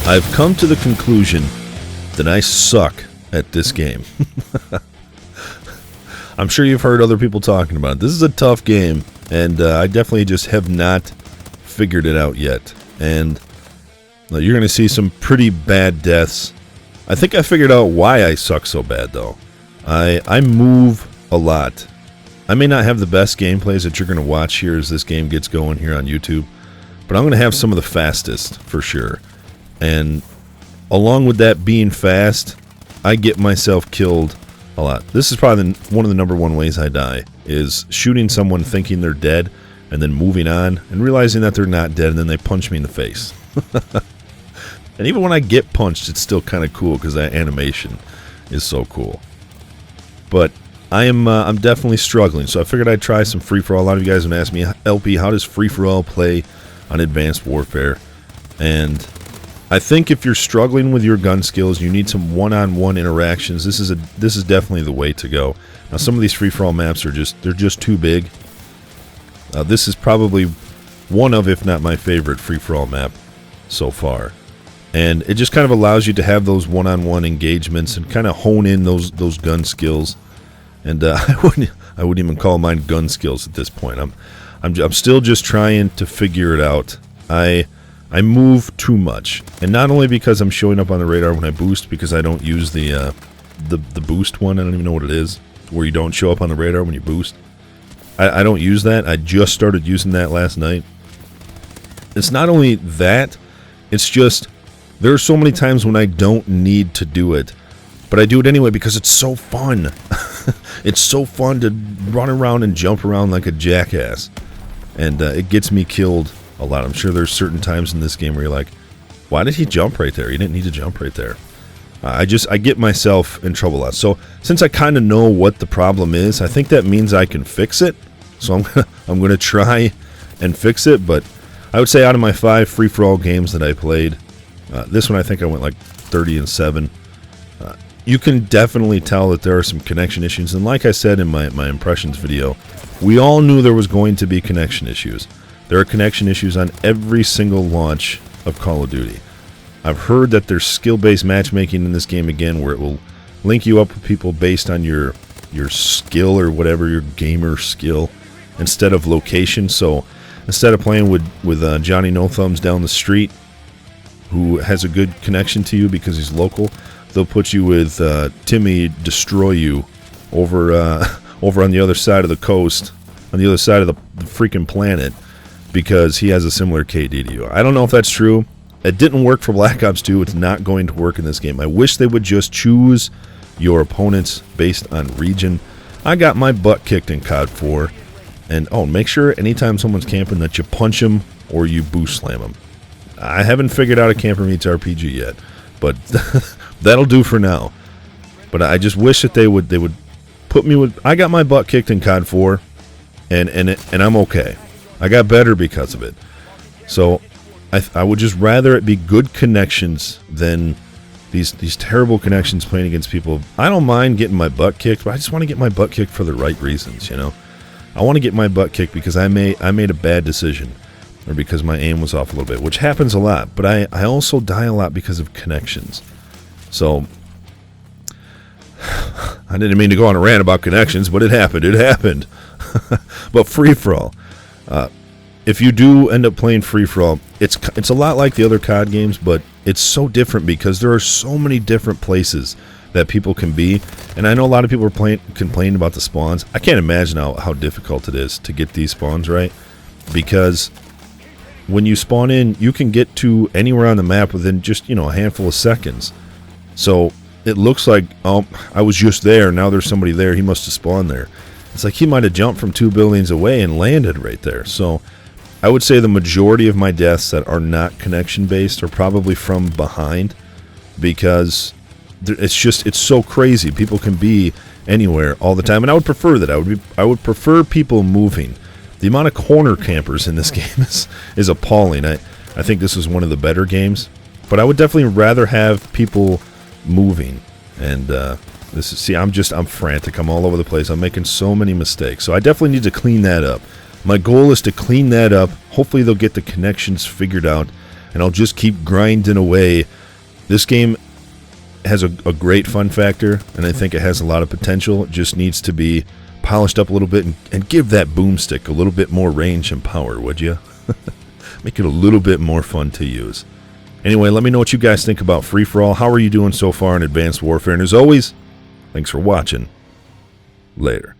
I've come to the conclusion that I suck at this game. I'm sure you've heard other people talking about it. This is a tough game, and I definitely just have not figured it out yet. And you're going to see some pretty bad deaths. I think I figured out why I suck so bad, though. I move a lot. I may not have the best gameplays that you're going to watch here as this game gets going here on YouTube, but I'm going to have some of the fastest for sure. And along with that being fast, I get myself killed a lot. This is probably one of the number one ways I die, is shooting someone thinking they're dead and then moving on and realizing that they're not dead, and then they punch me in the face. And even when I get punched, it's still kind of cool because that animation is so cool. But I'm definitely struggling, so I figured I'd try some free-for-all. A lot of you guys have asked me, LP, how does free-for-all play on Advanced Warfare? And I think if you're struggling with your gun skills, you need some one-on-one interactions. This is definitely the way to go. Now, some of these free-for-all maps are just too big. This is probably one of, if not my favorite, free-for-all map so far. And it just kind of allows you to have those one-on-one engagements and kind of hone in those gun skills. And I wouldn't even call mine gun skills at this point. I'm still just trying to figure it out. I move too much, and not only because I'm showing up on the radar when I boost, because I don't use the boost one. I don't even know what it is, where you don't show up on the radar when you boost. I don't use that. I just started using that last night. It's not only that, it's just there are so many times when I don't need to do it, but I do it anyway because it's so fun. It's so fun to run around and jump around like a jackass, and it gets me killed a lot. I'm sure there's certain times in this game where you're like, why did he jump right there? He didn't need to jump right there. I get myself in trouble a lot. So since I kind of know what the problem is, I think that means I can fix it. So I'm gonna try and fix it. But I would say out of my 5 free-for-all games that I played, this one I think I went like 30-7. You can definitely tell that there are some connection issues. And like I said in my impressions video, we all knew there was going to be connection issues. There are connection issues on every single launch of Call of Duty. I've heard that there's skill-based matchmaking in this game again, where it will link you up with people based on your skill or whatever, your gamer skill, instead of location. So instead of playing with Johnny No Thumbs down the street, who has a good connection to you because he's local, they'll put you with Timmy Destroy You over on the other side of the coast, on the other side of the freaking planet, because he has a similar KD to you. I don't know if that's true. It didn't work for Black Ops 2. It's not going to work in this game. I wish they would just choose your opponents based on region. I got my butt kicked in COD 4. And, make sure anytime someone's camping that you punch them or you boost slam them. I haven't figured out a camper meets RPG yet, but that'll do for now. But I just wish that they would put me with... I got my butt kicked in COD 4, and I'm okay. I got better because of it. So I would just rather it be good connections than these terrible connections playing against people. I don't mind getting my butt kicked, but I just want to get my butt kicked for the right reasons, you know? I want to get my butt kicked because I made a bad decision, or because my aim was off a little bit, which happens a lot. But I also die a lot because of connections. So I didn't mean to go on a rant about connections, but it happened. It happened. But free-for-all. If you do end up playing free-for-all, it's a lot like the other COD games, but it's so different because there are so many different places that people can be. And I know a lot of people are complaining about the spawns. I can't imagine how difficult it is to get these spawns right, because when you spawn in, you can get to anywhere on the map within just, a handful of seconds. So it looks like, I was just there, now there's somebody there, he must have spawned there. It's like he might have jumped from 2 buildings away and landed right there. So I would say the majority of my deaths that are not connection-based are probably from behind, because it's so crazy. People can be anywhere all the time, and I would prefer that. I would prefer people moving. The amount of corner campers in this game is appalling. I think this is one of the better games, but I would definitely rather have people moving. And I'm frantic. I'm all over the place. I'm making so many mistakes. So I definitely need to clean that up. My goal is to clean that up. Hopefully they'll get the connections figured out, and I'll just keep grinding away This game has a great fun factor, and I think it has a lot of potential. It just needs to be polished up a little bit and give that boomstick a little bit more range and power, would you? Make it a little bit more fun to use. Anyway, let me know what you guys think about free-for-all. How are you doing so far in Advanced Warfare? And as always, thanks for watching. Later.